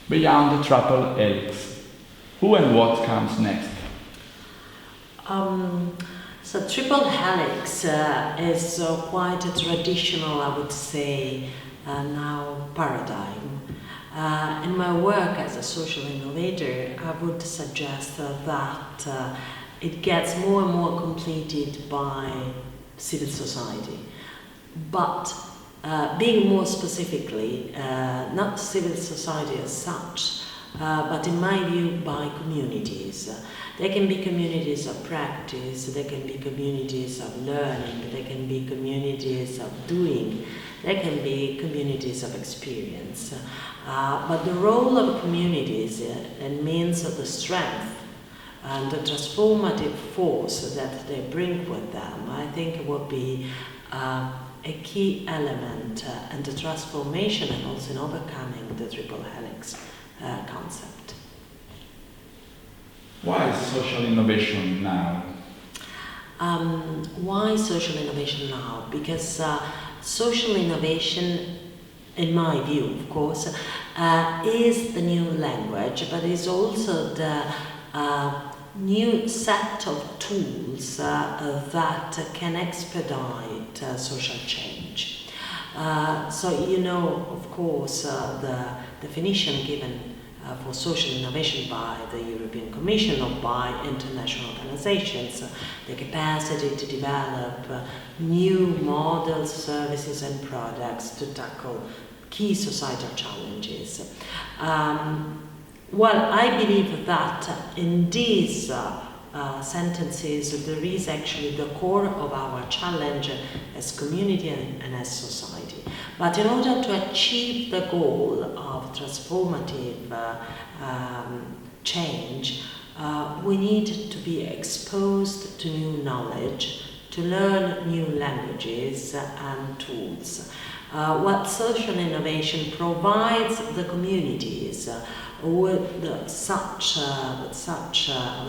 Beyond the triple helix, who and what comes next? So triple helix is quite a traditional, I would say, now paradigm. In my work as a social innovator, I would suggest that it gets more and more completed by civil society. But being more specifically, not civil society as such, but in my view by communities. They can be communities of practice, they can be communities of learning, they can be communities of doing, they can be communities of experience. But the role of communities and means of the strength and the transformative force that they bring with them, I think will be a key element in the transformation and also in overcoming the triple helix concept. Why social innovation now? Why social innovation now? Because social innovation, in my view, of course, is the new language, but is also the new set of tools that can expedite social change. So you know, of course, the definition given for social innovation by the European Commission or by international organizations, the capacity to develop new models, services and products to tackle key societal challenges. Well, I believe that in these sentences there is actually the core of our challenge as community and as society. But in order to achieve the goal of transformative change, we need to be exposed to new knowledge, to learn new languages and tools. What social innovation provides the communities with such I would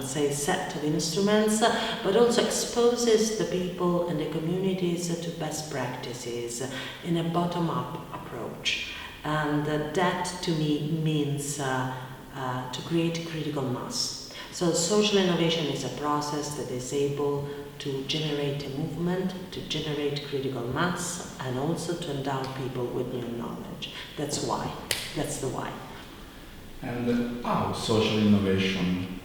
say, set of instruments, but also exposes the people and the communities to best practices in a bottom-up approach. And that to me means to create critical mass. So social innovation is a process that is able to generate a movement, to generate critical mass, and also to endow people with new knowledge. That's why. That's the why. And how social innovation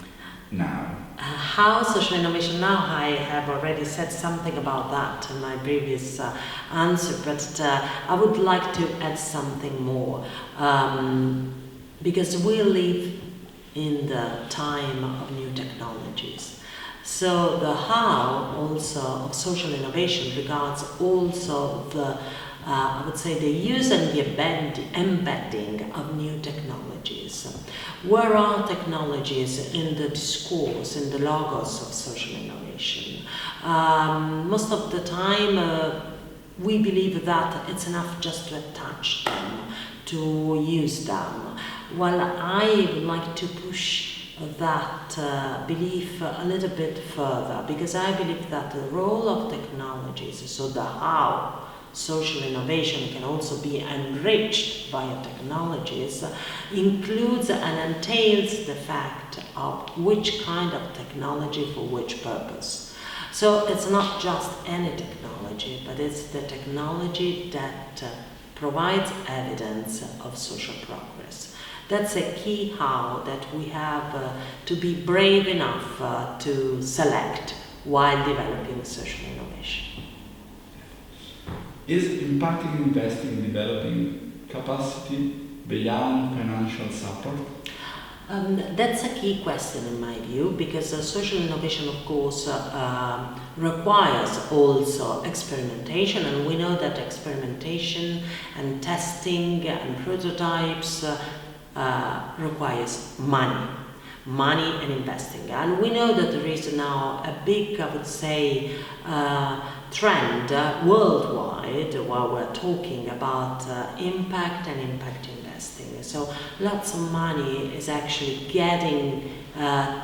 now? How social innovation now? I have already said something about that in my previous answer, but I would like to add something more. Because we live in the time of new technologies. So the how also of social innovation regards also the, I would say, the use and the embedding of new technologies. Where are technologies in the discourse, in the logos of social innovation? Most of the time we believe that it's enough just to attach them, to use them. Well, I would like to push that belief a little bit further, because I believe that the role of technologies, so the how social innovation can also be enriched via technologies, includes and entails the fact of which kind of technology for which purpose. So it's not just any technology, but it's the technology that provides evidence of social progress. That's a key how that we have to be brave enough to select while developing social innovation. Is impacting investing in developing capacity beyond financial support? That's a key question in my view, because social innovation, of course, requires also experimentation, and we know that experimentation and testing and prototypes requires money and investing. And we know that there is now a big, I would say, trend worldwide while we're talking about impact and impact investing. investing. So lots of money is actually getting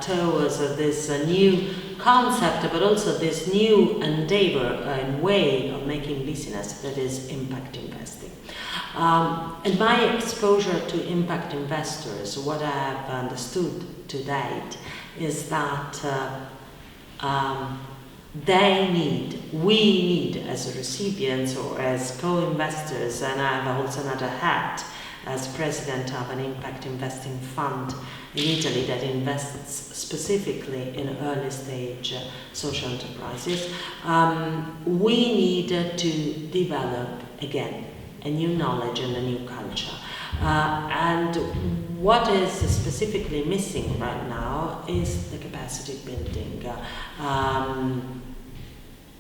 towards this new concept, but also this new endeavor and way of making business, that is impact investing. In my exposure to impact investors, what I have understood to date is that we need as recipients or as co-investors, and I have also another hat as president of an impact investing fund in Italy that invests specifically in early stage social enterprises. We need to develop again a new knowledge and a new culture. And what is specifically missing right now is the capacity building,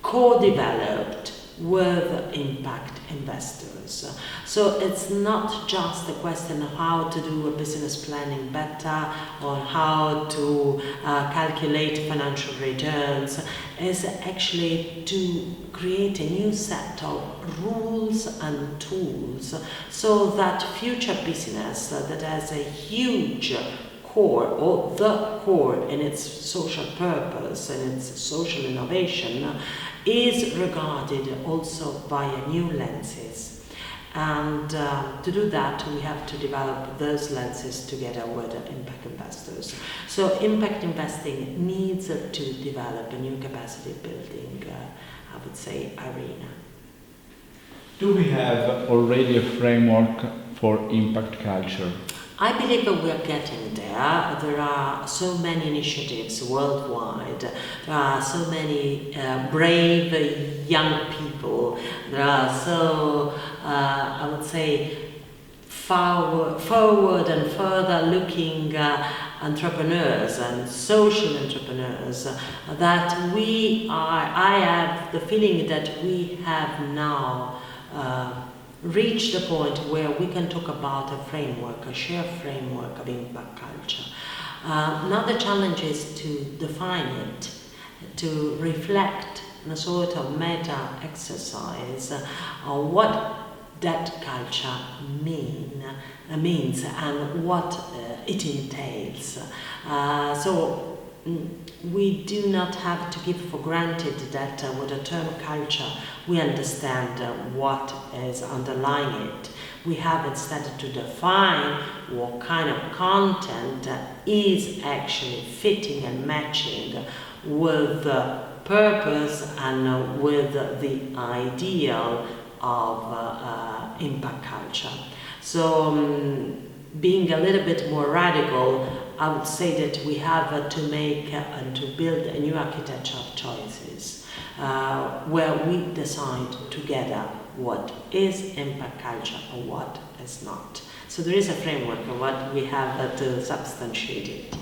co-developed with impact investors. So it's not just a question of how to do a business planning better or how to calculate financial returns. It's actually to create a new set of rules and tools so that future business that has a huge core, or the core in its social purpose and its social innovation, is regarded also via new lenses. And to do that, we have to develop those lenses together with impact investors. So impact investing needs to develop a new capacity building, I would say, arena. Do we have already a framework for impact culture? I believe that we are getting there. There are so many initiatives worldwide. There are so many brave young people. There are so, I would say, forward and further looking entrepreneurs and social entrepreneurs that I have the feeling that we have now reach the point where we can talk about a framework, a shared framework of impact culture. Now the challenge is to define it, to reflect in a sort of meta exercise on what that culture means and what it entails. So we do not have to give for granted that with the term culture we understand what is underlying it. We have instead to define what kind of content is actually fitting and matching with the purpose and with the ideal of impact culture. So being a little bit more radical, I would say that we have to make and to build a new architecture of choices where we decide together what is impact culture and what is not. So there is a framework of what we have to substantiate it.